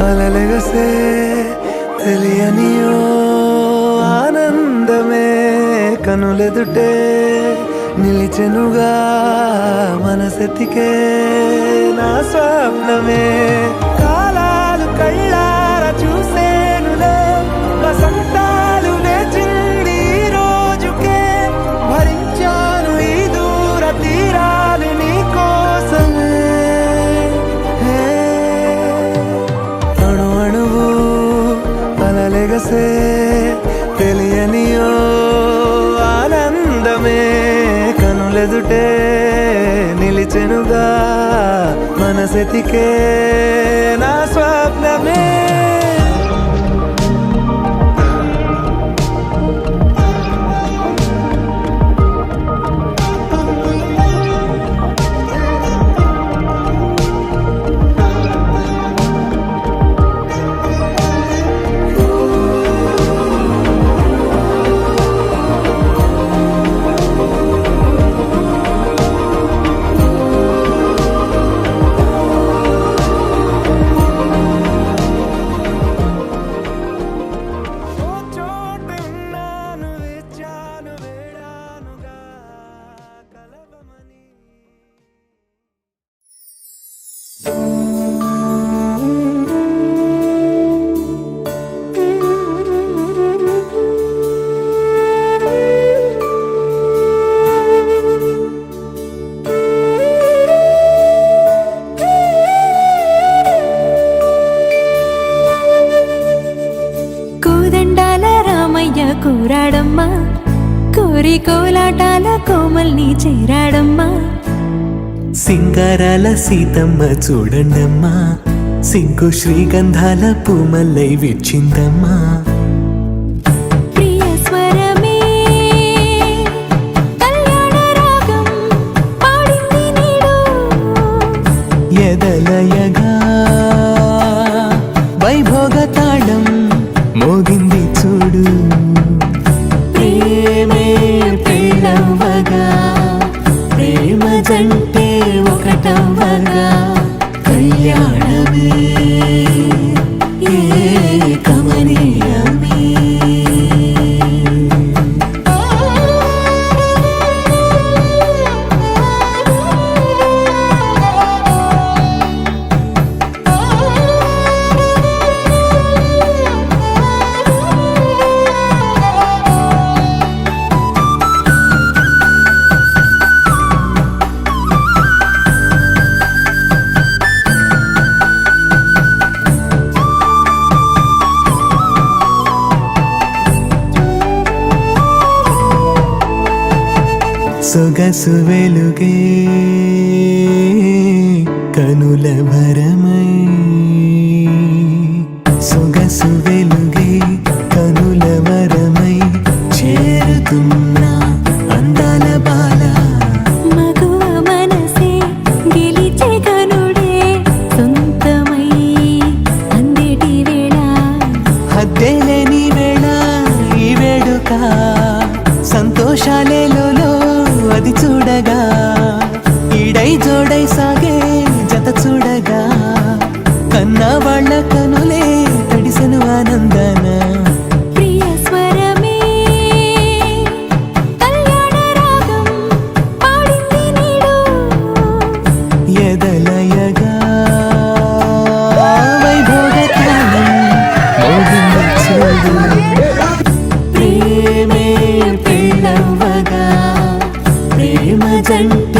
అలలెగసే తెలియనియో ఆనందమే కనులెదుటే నిలిచెనుగా మనసెతికే నా స్వప్నమే కాలాలు కళ్ళార చూసేనులే వసంతాలు వేచింది రోజుకే భరించాను ఈ దూర తీరాలు నీ కోసమే అలలెగసే తెలియనియో ఆనందమే కనులెదుటే నిలిచెనుగా మనసెతికే నా స్వప్నమే కూరాడమ్మా కోరి కోలాటాల కోమల్ని చేరాడమ్మా సింగారాల సీతమ్మ చూడండమ్మా సింకు శ్రీగంధాల పూమల్లై విచ్చిందమ్మా ప్రియ స్వరమే కళ్యాణ రాగం పాడింది నీడు ఎదలయగా వైభోగ తాళం మోగింది చూడు ప్రేమే ప్రేమవగా ప్రేమ జంటే ఒకటవ్వగా కళ్యాణమే కమనీయమే సొగసు వెలుగే కనుల భరమై సొగసు వెలుగే కనుల వరమై చేరుతున్నా అందాల బాల మగువ మనసే గిల పాడగా ఈడై జోడై సాగే జత చూడగా కన్నా వాళ్ళ కనులే తడిసెను ఆనందన ప్రియ స్వరమే కళ్యాణ రాగం పాడింది నీడు ఎదలయగా వైభోగతాళం మోగింది చూడు ప్రేమే పెళ్ళవగా ప్రేమ జంట